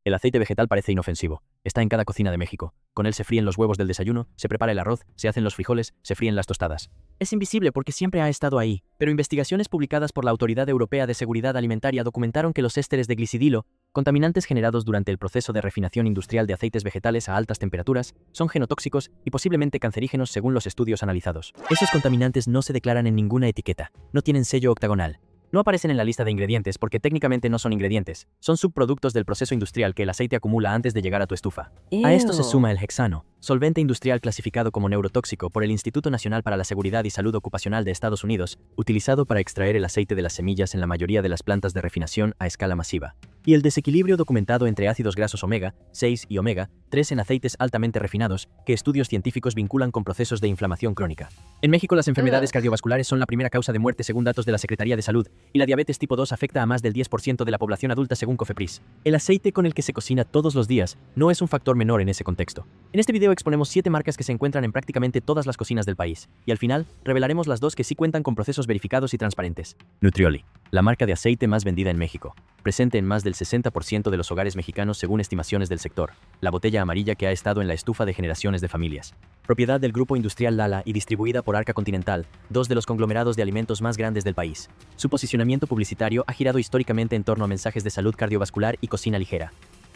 El aceite vegetal parece inofensivo. Está en cada cocina de México. Con él se fríen los huevos del desayuno, se prepara el arroz, se hacen los frijoles, se fríen las tostadas. Es invisible porque siempre ha estado ahí, pero investigaciones publicadas por la Autoridad Europea de Seguridad Alimentaria documentaron que los ésteres de glicidilo, contaminantes generados durante el proceso de refinación industrial de aceites vegetales a altas temperaturas, son genotóxicos y posiblemente cancerígenos según los estudios analizados. Esos contaminantes no se declaran en ninguna etiqueta, no tienen sello octagonal. No aparecen en la lista de ingredientes porque técnicamente no son ingredientes, son subproductos del proceso industrial que el aceite acumula antes de llegar a tu estufa. A esto se suma el hexano, solvente industrial clasificado como neurotóxico por el Instituto Nacional para la Seguridad y Salud Ocupacional de Estados Unidos, utilizado para extraer el aceite de las semillas en la mayoría de las plantas de refinación a escala masiva. Y el desequilibrio documentado entre ácidos grasos omega 6 y omega 3 en aceites altamente refinados, que estudios científicos vinculan con procesos de inflamación crónica. En México, las enfermedades cardiovasculares son la primera causa de muerte según datos de la Secretaría de Salud, y la diabetes tipo 2 afecta a más del 10% de la población adulta según Cofepris. El aceite con el que se cocina todos los días no es un factor menor en ese contexto. En este video exponemos 7 marcas que se encuentran en prácticamente todas las cocinas del país, y al final revelaremos las 2 que sí cuentan con procesos verificados y transparentes. Nutrioli, la marca de aceite más vendida en México, presente en más del 60% de los hogares mexicanos según estimaciones del sector, la botella amarilla que ha estado en la estufa de generaciones de familias. Propiedad del grupo industrial Lala y distribuida por Arca Continental, 2 de los conglomerados de alimentos más grandes del país. Su posicionamiento publicitario ha girado históricamente en torno a mensajes de salud cardiovascular y cocina ligera.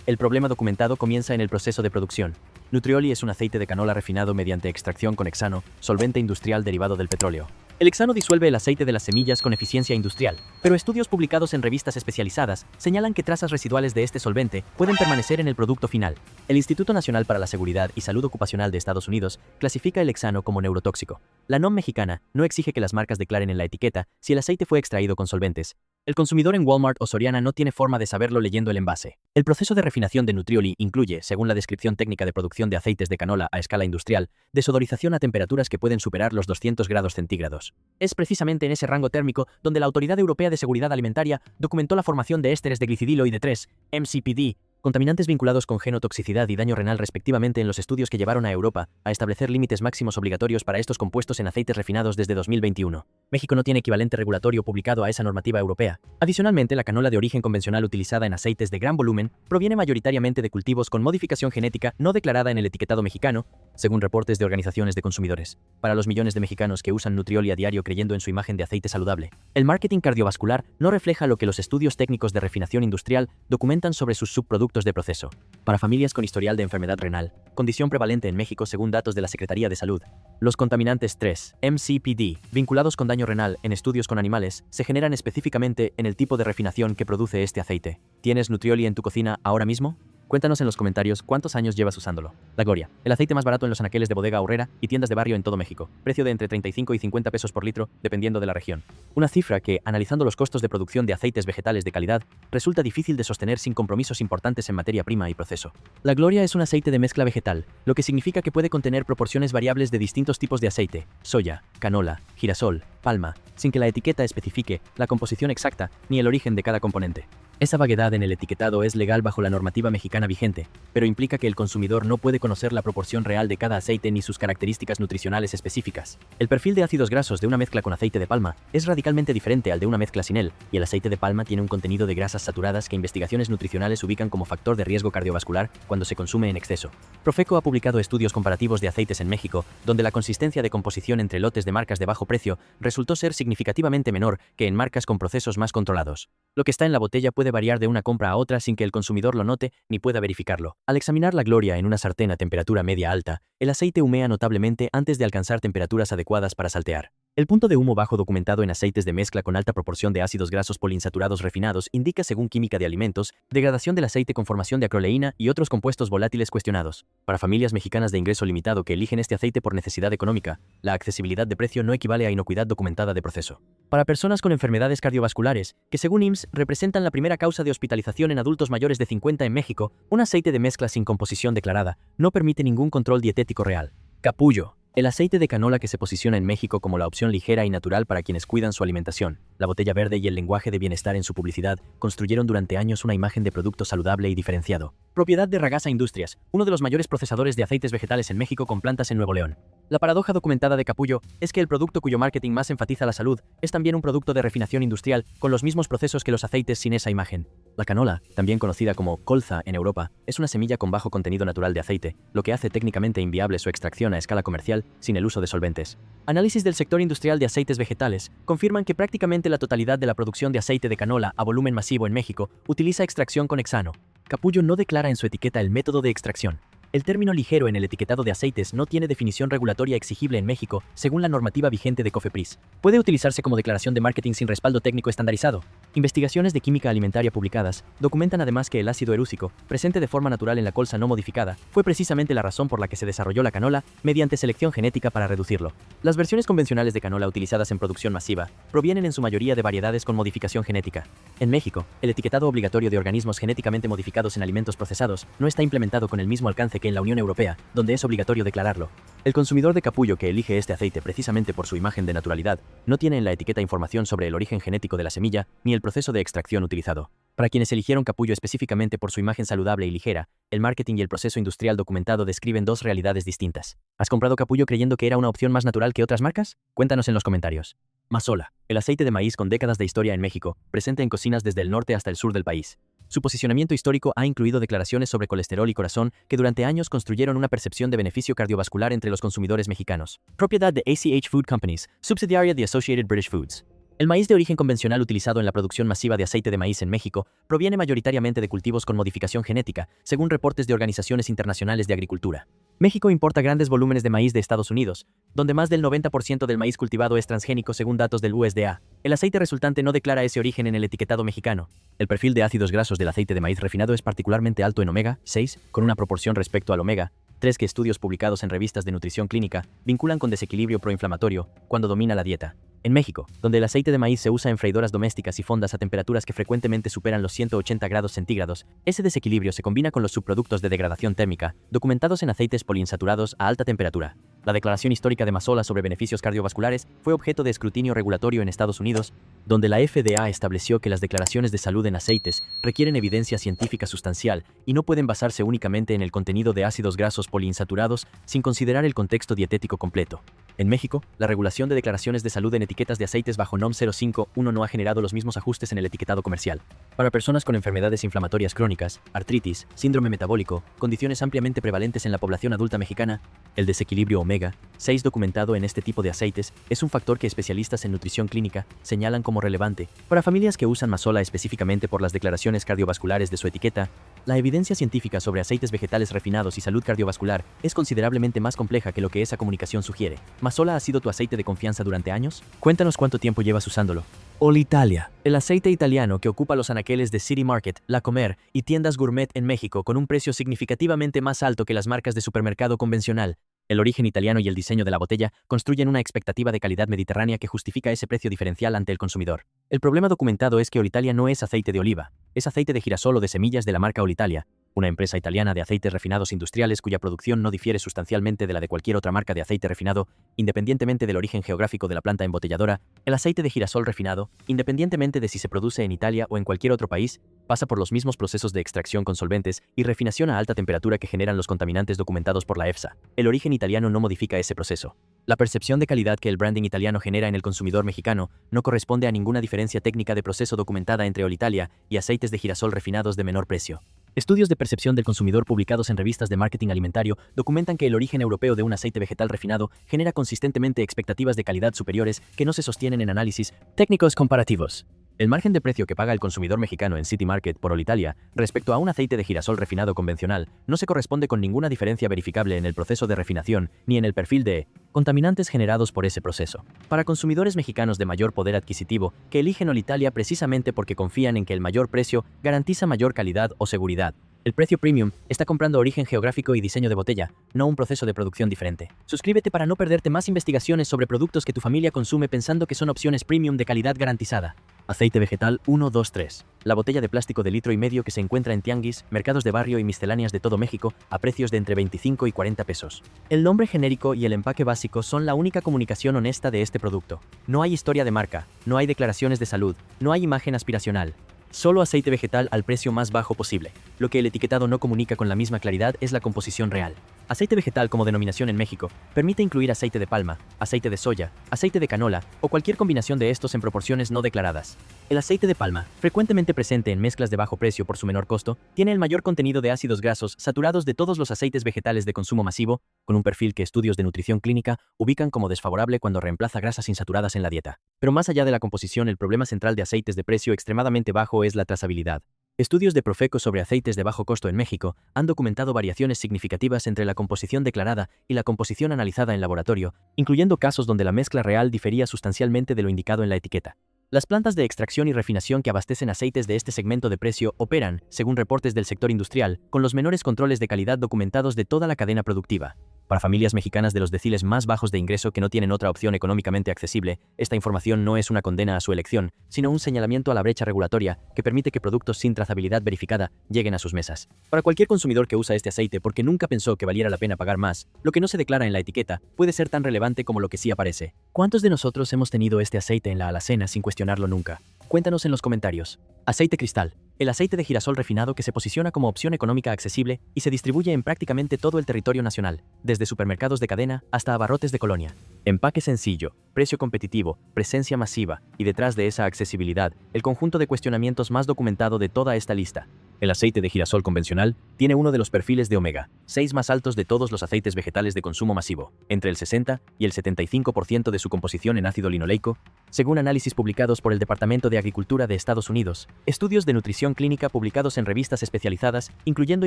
El problema documentado comienza en el proceso de producción. Nutrioli es un aceite de canola refinado mediante extracción con hexano, solvente industrial derivado del petróleo. El hexano disuelve el aceite de las semillas con eficiencia industrial, pero estudios publicados en revistas especializadas señalan que trazas residuales de este solvente pueden permanecer en el producto final. El Instituto Nacional para la Seguridad y Salud Ocupacional de Estados Unidos clasifica el hexano como neurotóxico. La NOM mexicana no exige que las marcas declaren en la etiqueta si el aceite fue extraído con solventes. El consumidor en Walmart o Soriana no tiene forma de saberlo leyendo el envase. El proceso de refinación de Nutrioli incluye, según la descripción técnica de producción de aceites de canola a escala industrial, desodorización a temperaturas que pueden superar los 200 grados centígrados. Es precisamente en ese rango térmico donde la Autoridad Europea de Seguridad Alimentaria documentó la formación de ésteres de glicidilo y de 3, MCPD, contaminantes vinculados con genotoxicidad y daño renal respectivamente en los estudios que llevaron a Europa a establecer límites máximos obligatorios para estos compuestos en aceites refinados desde 2021. México no tiene equivalente regulatorio publicado a esa normativa europea. Adicionalmente, la canola de origen convencional utilizada en aceites de gran volumen proviene mayoritariamente de cultivos con modificación genética no declarada en el etiquetado mexicano, según reportes de organizaciones de consumidores. Para los millones de mexicanos que usan Nutrioli a diario creyendo en su imagen de aceite saludable, el marketing cardiovascular no refleja lo que los estudios técnicos de refinación industrial documentan sobre sus subproductos de proceso. Para familias con historial de enfermedad renal, condición prevalente en México según datos de la Secretaría de Salud, los contaminantes 3, MCPD, vinculados con daño renal en estudios con animales, se generan específicamente en el tipo de refinación que produce este aceite. ¿Tienes Nutrioli en tu cocina ahora mismo? Cuéntanos en los comentarios cuántos años llevas usándolo. La Gloria, el aceite más barato en los anaqueles de Bodega Aurrera y tiendas de barrio en todo México. Precio de entre 35 y 50 pesos por litro, dependiendo de la región. Una cifra que, analizando los costos de producción de aceites vegetales de calidad, resulta difícil de sostener sin compromisos importantes en materia prima y proceso. La Gloria es un aceite de mezcla vegetal, lo que significa que puede contener proporciones variables de distintos tipos de aceite, soya, canola, girasol, palma, sin que la etiqueta especifique la composición exacta ni el origen de cada componente. Esa vaguedad en el etiquetado es legal bajo la normativa mexicana vigente, pero implica que el consumidor no puede conocer la proporción real de cada aceite ni sus características nutricionales específicas. El perfil de ácidos grasos de una mezcla con aceite de palma es radicalmente diferente al de una mezcla sin él, y el aceite de palma tiene un contenido de grasas saturadas que investigaciones nutricionales ubican como factor de riesgo cardiovascular cuando se consume en exceso. Profeco ha publicado estudios comparativos de aceites en México, donde la consistencia de composición entre lotes de marcas de bajo precio resultó ser significativamente menor que en marcas con procesos más controlados. Lo que está en la botella puede variar de una compra a otra sin que el consumidor lo note ni pueda verificarlo. Al examinar la Gloria en una sartén a temperatura media-alta, el aceite humea notablemente antes de alcanzar temperaturas adecuadas para saltear. El punto de humo bajo documentado en aceites de mezcla con alta proporción de ácidos grasos poliinsaturados refinados indica, según Química de Alimentos, degradación del aceite con formación de acroleína y otros compuestos volátiles cuestionados. Para familias mexicanas de ingreso limitado que eligen este aceite por necesidad económica, la accesibilidad de precio no equivale a inocuidad documentada de proceso. Para personas con enfermedades cardiovasculares, que según IMSS representan la primera causa de hospitalización en adultos mayores de 50 en México, un aceite de mezcla sin composición declarada no permite ningún control dietético real. Capullo. El aceite de canola que se posiciona en México como la opción ligera y natural para quienes cuidan su alimentación. La botella verde y el lenguaje de bienestar en su publicidad construyeron durante años una imagen de producto saludable y diferenciado. Propiedad de Ragasa Industrias, uno de los mayores procesadores de aceites vegetales en México con plantas en Nuevo León. La paradoja documentada de Capullo es que el producto cuyo marketing más enfatiza la salud es también un producto de refinación industrial con los mismos procesos que los aceites sin esa imagen. La canola, también conocida como colza en Europa, es una semilla con bajo contenido natural de aceite, lo que hace técnicamente inviable su extracción a escala comercial sin el uso de solventes. Análisis del sector industrial de aceites vegetales confirman que prácticamente la totalidad de la producción de aceite de canola a volumen masivo en México utiliza extracción con hexano. Capullo no declara en su etiqueta el método de extracción. El término ligero en el etiquetado de aceites no tiene definición regulatoria exigible en México según la normativa vigente de COFEPRIS. Puede utilizarse como declaración de marketing sin respaldo técnico estandarizado. Investigaciones de química alimentaria publicadas documentan además que el ácido erúsico, presente de forma natural en la colza no modificada, fue precisamente la razón por la que se desarrolló la canola mediante selección genética para reducirlo. Las versiones convencionales de canola utilizadas en producción masiva provienen en su mayoría de variedades con modificación genética. En México, el etiquetado obligatorio de organismos genéticamente modificados en alimentos procesados no está implementado con el mismo alcance que en la Unión Europea, donde es obligatorio declararlo. El consumidor de capullo que elige este aceite precisamente por su imagen de naturalidad no tiene en la etiqueta información sobre el origen genético de la semilla ni el proceso de extracción utilizado. Para quienes eligieron capullo específicamente por su imagen saludable y ligera, el marketing y el proceso industrial documentado describen dos realidades distintas. ¿Has comprado capullo creyendo que era una opción más natural que otras marcas? Cuéntanos en los comentarios. Mazola, el aceite de maíz con décadas de historia en México, presente en cocinas desde el norte hasta el sur del país. Su posicionamiento histórico ha incluido declaraciones sobre colesterol y corazón que durante años construyeron una percepción de beneficio cardiovascular entre los consumidores mexicanos. Propiedad de ACH Food Companies, subsidiaria de Associated British Foods. El maíz de origen convencional utilizado en la producción masiva de aceite de maíz en México proviene mayoritariamente de cultivos con modificación genética, según reportes de organizaciones internacionales de agricultura. México importa grandes volúmenes de maíz de Estados Unidos, donde más del 90% del maíz cultivado es transgénico según datos del USDA. El aceite resultante no declara ese origen en el etiquetado mexicano. El perfil de ácidos grasos del aceite de maíz refinado es particularmente alto en omega 6, con una proporción respecto al omega 3 que estudios publicados en revistas de nutrición clínica vinculan con desequilibrio proinflamatorio cuando domina la dieta. En México, donde el aceite de maíz se usa en freidoras domésticas y fondas a temperaturas que frecuentemente superan los 180 grados centígrados, ese desequilibrio se combina con los subproductos de degradación térmica, documentados en aceites poliinsaturados a alta temperatura. La declaración histórica de Mazola sobre beneficios cardiovasculares fue objeto de escrutinio regulatorio en Estados Unidos, donde la FDA estableció que las declaraciones de salud en aceites requieren evidencia científica sustancial y no pueden basarse únicamente en el contenido de ácidos grasos poliinsaturados sin considerar el contexto dietético completo. En México, la regulación de declaraciones de salud en etiquetas de aceites bajo NOM 051 no ha generado los mismos ajustes en el etiquetado comercial. Para personas con enfermedades inflamatorias crónicas, artritis, síndrome metabólico, condiciones ampliamente prevalentes en la población adulta mexicana, el desequilibrio omega 6 documentado en este tipo de aceites es un factor que especialistas en nutrición clínica señalan como relevante. Para familias que usan Mazola específicamente por las declaraciones cardiovasculares de su etiqueta, la evidencia científica sobre aceites vegetales refinados y salud cardiovascular es considerablemente más compleja que lo que esa comunicación sugiere. ¿Mazola ha sido tu aceite de confianza durante años? Cuéntanos cuánto tiempo llevas usándolo. Olitalia, el aceite italiano que ocupa los anaqueles de City Market, La Comer y tiendas gourmet en México con un precio significativamente más alto que las marcas de supermercado convencional. El origen italiano y el diseño de la botella construyen una expectativa de calidad mediterránea que justifica ese precio diferencial ante el consumidor. El problema documentado es que Olitalia no es aceite de oliva, es aceite de girasol o de semillas de la marca Olitalia, una empresa italiana de aceites refinados industriales cuya producción no difiere sustancialmente de la de cualquier otra marca de aceite refinado, independientemente del origen geográfico de la planta embotelladora. El aceite de girasol refinado, independientemente de si se produce en Italia o en cualquier otro país, pasa por los mismos procesos de extracción con solventes y refinación a alta temperatura que generan los contaminantes documentados por la EFSA. El origen italiano no modifica ese proceso. La percepción de calidad que el branding italiano genera en el consumidor mexicano no corresponde a ninguna diferencia técnica de proceso documentada entre Olitalia y aceites de girasol refinados de menor precio. Estudios de percepción del consumidor publicados en revistas de marketing alimentario documentan que el origen europeo de un aceite vegetal refinado genera consistentemente expectativas de calidad superiores que no se sostienen en análisis técnicos comparativos. El margen de precio que paga el consumidor mexicano en City Market por Olitalia respecto a un aceite de girasol refinado convencional no se corresponde con ninguna diferencia verificable en el proceso de refinación ni en el perfil de contaminantes generados por ese proceso. Para consumidores mexicanos de mayor poder adquisitivo que eligen Olitalia precisamente porque confían en que el mayor precio garantiza mayor calidad o seguridad, el precio premium está comprando origen geográfico y diseño de botella, no un proceso de producción diferente. Suscríbete para no perderte más investigaciones sobre productos que tu familia consume pensando que son opciones premium de calidad garantizada. Aceite vegetal 123. La botella de plástico de 1,5 litros que se encuentra en tianguis, mercados de barrio y misceláneas de todo México a precios de entre 25 y 40 pesos. El nombre genérico y el empaque básico son la única comunicación honesta de este producto. No hay historia de marca, no hay declaraciones de salud, no hay imagen aspiracional. Solo aceite vegetal al precio más bajo posible. Lo que el etiquetado no comunica con la misma claridad es la composición real. Aceite vegetal como denominación en México permite incluir aceite de palma, aceite de soya, aceite de canola o cualquier combinación de estos en proporciones no declaradas. El aceite de palma, frecuentemente presente en mezclas de bajo precio por su menor costo, tiene el mayor contenido de ácidos grasos saturados de todos los aceites vegetales de consumo masivo, con un perfil que estudios de nutrición clínica ubican como desfavorable cuando reemplaza grasas insaturadas en la dieta. Pero más allá de la composición, el problema central de aceites de precio extremadamente bajo es la trazabilidad. Estudios de Profeco sobre aceites de bajo costo en México han documentado variaciones significativas entre la composición declarada y la composición analizada en laboratorio, incluyendo casos donde la mezcla real difería sustancialmente de lo indicado en la etiqueta. Las plantas de extracción y refinación que abastecen aceites de este segmento de precio operan, según reportes del sector industrial, con los menores controles de calidad documentados de toda la cadena productiva. Para familias mexicanas de los deciles más bajos de ingreso que no tienen otra opción económicamente accesible, esta información no es una condena a su elección, sino un señalamiento a la brecha regulatoria que permite que productos sin trazabilidad verificada lleguen a sus mesas. Para cualquier consumidor que usa este aceite porque nunca pensó que valiera la pena pagar más, lo que no se declara en la etiqueta puede ser tan relevante como lo que sí aparece. ¿Cuántos de nosotros hemos tenido este aceite en la alacena sin cuestionarlo nunca? Cuéntanos en los comentarios. Aceite cristal. El aceite de girasol refinado que se posiciona como opción económica accesible y se distribuye en prácticamente todo el territorio nacional, desde supermercados de cadena hasta abarrotes de colonia. Empaque sencillo, precio competitivo, presencia masiva y detrás de esa accesibilidad, el conjunto de cuestionamientos más documentado de toda esta lista. El aceite de girasol convencional tiene uno de los perfiles de omega 6 más altos de todos los aceites vegetales de consumo masivo, entre el 60 y el 75% de su composición en ácido linoleico, según análisis publicados por el Departamento de Agricultura de Estados Unidos. Estudios de nutrición clínica publicados en revistas especializadas, incluyendo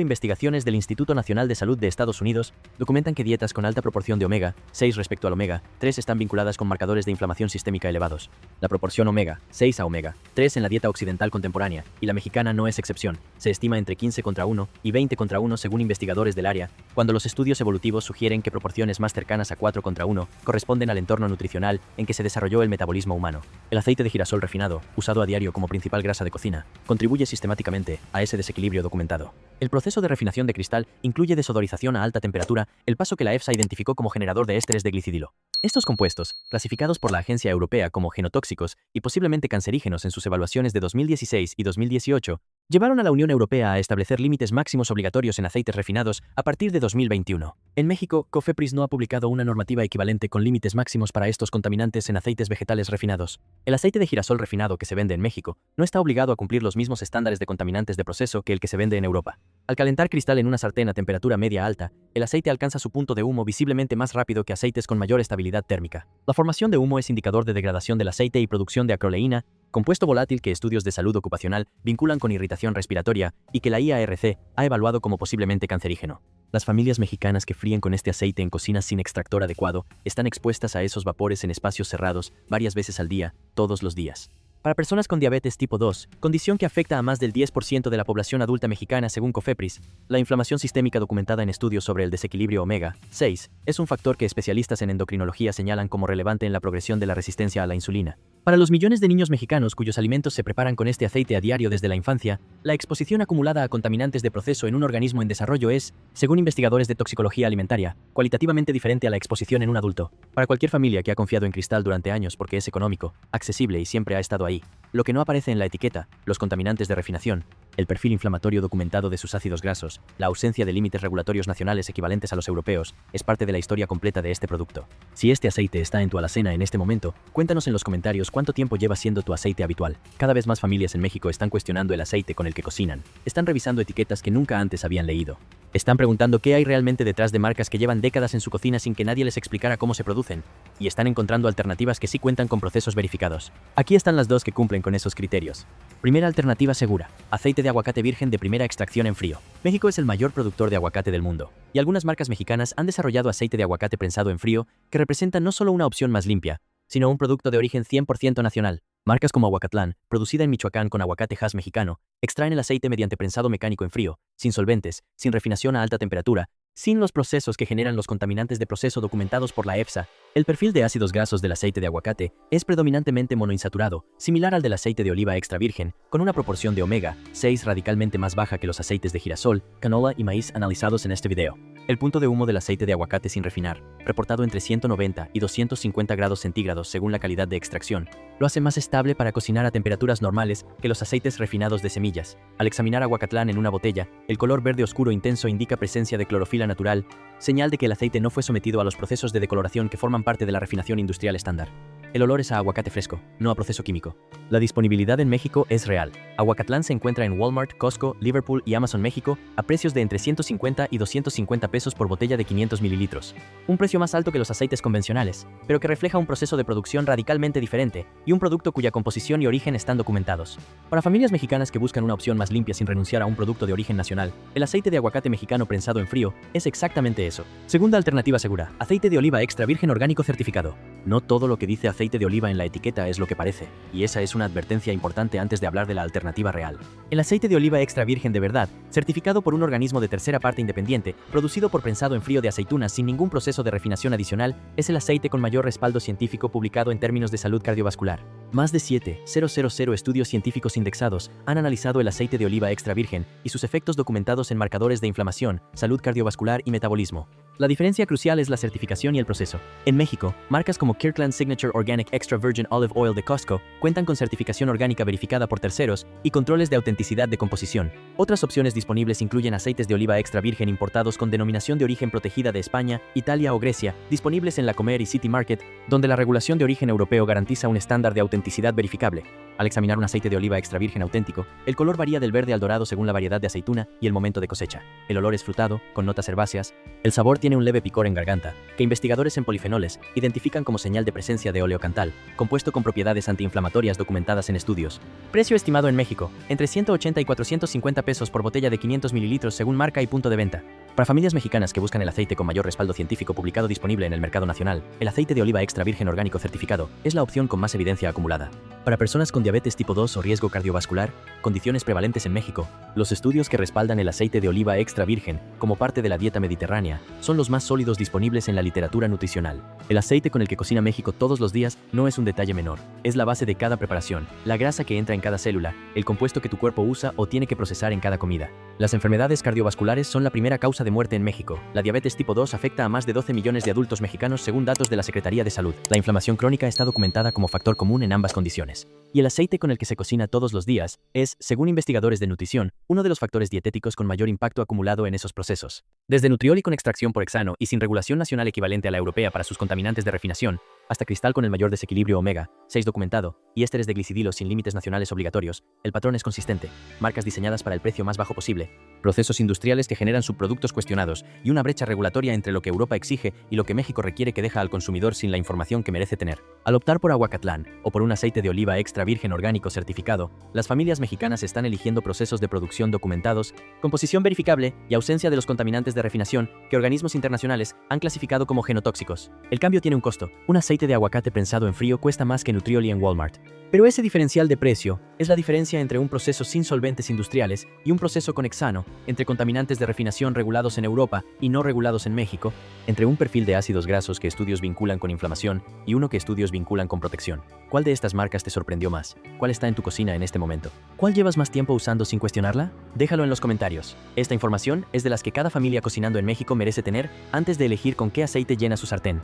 investigaciones del Instituto Nacional de Salud de Estados Unidos, documentan que dietas con alta proporción de omega 6 respecto al omega 3 están vinculadas con marcadores de inflamación sistémica elevados. La proporción omega 6 a omega 3 en la dieta occidental contemporánea, y la mexicana no es excepción, se estima entre 15:1 y 20:1 según investigadores del área, cuando los estudios evolutivos sugieren que proporciones más cercanas a 4:1 corresponden al entorno nutricional en que se desarrolló el metabolismo humano. El aceite de girasol refinado, usado a diario como principal grasa de cocina, contribuye sistemáticamente a ese desequilibrio documentado. El proceso de refinación de cristal incluye desodorización a alta temperatura, el paso que la EFSA identificó como generador de ésteres de glicidilo. Estos compuestos, clasificados por la Agencia Europea como genotóxicos y posiblemente cancerígenos en sus evaluaciones de 2016 y 2018, llevaron a la Unión Europea a establecer límites máximos obligatorios en aceites refinados a partir de 2021. En México, COFEPRIS no ha publicado una normativa equivalente con límites máximos para estos contaminantes en aceites vegetales refinados. El aceite de girasol refinado que se vende en México no está obligado a cumplir los mismos estándares de contaminantes de proceso que el que se vende en Europa. Al calentar cristal en una sartén a temperatura media alta, el aceite alcanza su punto de humo visiblemente más rápido que aceites con mayor estabilidad térmica. La formación de humo es indicador de degradación del aceite y producción de acroleína, compuesto volátil que estudios de salud ocupacional vinculan con irritación respiratoria y que la IARC ha evaluado como posiblemente cancerígeno. Las familias mexicanas que fríen con este aceite en cocinas sin extractor adecuado están expuestas a esos vapores en espacios cerrados varias veces al día, todos los días. Para personas con diabetes tipo 2, condición que afecta a más del 10% de la población adulta mexicana según COFEPRIS, la inflamación sistémica documentada en estudios sobre el desequilibrio omega 6 es un factor que especialistas en endocrinología señalan como relevante en la progresión de la resistencia a la insulina. Para los millones de niños mexicanos cuyos alimentos se preparan con este aceite a diario desde la infancia, la exposición acumulada a contaminantes de proceso en un organismo en desarrollo es, según investigadores de toxicología alimentaria, cualitativamente diferente a la exposición en un adulto. Para cualquier familia que ha confiado en cristal durante años porque es económico, accesible y siempre ha estado ahí, lo que no aparece en la etiqueta, los contaminantes de refinación, el perfil inflamatorio documentado de sus ácidos grasos, la ausencia de límites regulatorios nacionales equivalentes a los europeos, es parte de la historia completa de este producto. Si este aceite está en tu alacena en este momento, cuéntanos en los comentarios cuánto tiempo lleva siendo tu aceite habitual. Cada vez más familias en México están cuestionando el aceite con el que cocinan, están revisando etiquetas que nunca antes habían leído. Están preguntando qué hay realmente detrás de marcas que llevan décadas en su cocina sin que nadie les explicara cómo se producen, y están encontrando alternativas que sí cuentan con procesos verificados. Aquí están las dos que cumplen con esos criterios. Primera alternativa segura: aceite de aguacate virgen de primera extracción en frío. México es el mayor productor de aguacate del mundo, y algunas marcas mexicanas han desarrollado aceite de aguacate prensado en frío que representa no solo una opción más limpia, sino un producto de origen 100% nacional. Marcas como Aguacatlán, producida en Michoacán con aguacate Hass mexicano, extraen el aceite mediante prensado mecánico en frío, sin solventes, sin refinación a alta temperatura, sin los procesos que generan los contaminantes de proceso documentados por la EFSA. El perfil de ácidos grasos del aceite de aguacate es predominantemente monoinsaturado, similar al del aceite de oliva extra virgen, con una proporción de omega 6 radicalmente más baja que los aceites de girasol, canola y maíz analizados en este video. El punto de humo del aceite de aguacate sin refinar, reportado entre 190 y 250 grados centígrados según la calidad de extracción, lo hace más estable para cocinar a temperaturas normales que los aceites refinados de semillas. Al examinar aguacatlán en una botella, el color verde oscuro intenso indica presencia de clorofila natural, señal de que el aceite no fue sometido a los procesos de decoloración que forman parte de la refinación industrial estándar. El olor es a aguacate fresco, no a proceso químico. La disponibilidad en México es real. Aguacatlán se encuentra en Walmart, Costco, Liverpool y Amazon México a precios de entre 150 y 250 pesos por botella de 500 mililitros. Un precio más alto que los aceites convencionales, pero que refleja un proceso de producción radicalmente diferente y un producto cuya composición y origen están documentados. Para familias mexicanas que buscan una opción más limpia sin renunciar a un producto de origen nacional, el aceite de aguacate mexicano prensado en frío es exactamente eso. Segunda alternativa segura: aceite de oliva extra virgen orgánico certificado. No todo lo que dice aceite de oliva en la etiqueta es lo que parece, y esa es una advertencia importante antes de hablar de la alternativa real. El aceite de oliva extra virgen de verdad, certificado por un organismo de tercera parte independiente, producido por prensado en frío de aceitunas sin ningún proceso de refinación adicional, es el aceite con mayor respaldo científico publicado en términos de salud cardiovascular. Más de 7,000 estudios científicos indexados han analizado el aceite de oliva extra virgen y sus efectos documentados en marcadores de inflamación, salud cardiovascular y metabolismo. La diferencia crucial es la certificación y el proceso. En México, marcas como Kirkland Signature Organic Extra Virgin Olive Oil de Costco cuentan con certificación orgánica verificada por terceros y controles de autenticidad de composición. Otras opciones disponibles incluyen aceites de oliva extra virgen importados con denominación de origen protegida de España, Italia o Grecia, disponibles en la Comer y City Market, donde la regulación de origen europeo garantiza un estándar de autenticidad verificable. Al examinar un aceite de oliva extra virgen auténtico, el color varía del verde al dorado según la variedad de aceituna y el momento de cosecha. El olor es frutado, con notas herbáceas. El sabor tiene un leve picor en garganta, que investigadores en polifenoles identifican como señal de presencia de oleocantal, compuesto con propiedades antiinflamatorias documentadas en estudios. Precio estimado en México: entre 180 y 450 pesos por botella de 500 mililitros según marca y punto de venta. Para familias mexicanas que buscan el aceite con mayor respaldo científico publicado disponible en el mercado nacional, el aceite de oliva extra virgen orgánico certificado es la opción con más evidencia acumulada. Para personas con diabetes tipo 2 o riesgo cardiovascular, condiciones prevalentes en México, los estudios que respaldan el aceite de oliva extra virgen como parte de la dieta mediterránea son los más sólidos disponibles en la literatura nutricional. El aceite con el que cocina México todos los días no es un detalle menor, es la base de cada preparación, la grasa que entra en cada célula, el compuesto que tu cuerpo usa o tiene que procesar en cada comida. Las enfermedades cardiovasculares son la primera causa de muerte en México. La diabetes tipo 2 afecta a más de 12 millones de adultos mexicanos según datos de la Secretaría de Salud. La inflamación crónica está documentada como factor común en ambas condiciones. Y el aceite con el que se cocina todos los días es, según investigadores de nutrición, uno de los factores dietéticos con mayor impacto acumulado en esos procesos. Desde Nutrioli con extracción por hexano y sin regulación nacional equivalente a la europea para sus contaminantes de refinación, hasta cristal con el mayor desequilibrio omega 6 documentado y ésteres de glicidilo sin límites nacionales obligatorios, el patrón es consistente: marcas diseñadas para el precio más bajo posible, procesos industriales que generan subproductos cuestionados y una brecha regulatoria entre lo que Europa exige y lo que México requiere que deja al consumidor sin la información que merece tener. Al optar por aguacatlán o por un aceite de oliva extra virgen orgánico certificado, las familias mexicanas están eligiendo procesos de producción documentados, composición verificable y ausencia de los contaminantes de refinación que organismos internacionales han clasificado como genotóxicos. El cambio tiene un costo: un aceite de aguacate prensado en frío cuesta más que Nutrioli en Walmart. Pero ese diferencial de precio es la diferencia entre un proceso sin solventes industriales y un proceso con hexano, entre contaminantes de refinación regulados en Europa y no regulados en México, entre un perfil de ácidos grasos que estudios vinculan con inflamación y uno que estudios vinculan con protección. ¿Cuál de estas marcas te sorprendió más? ¿Cuál está en tu cocina en este momento? ¿Cuál llevas más tiempo usando sin cuestionarla? Déjalo en los comentarios. Esta información es de las que cada familia cocinando en México merece tener antes de elegir con qué aceite llena su sartén.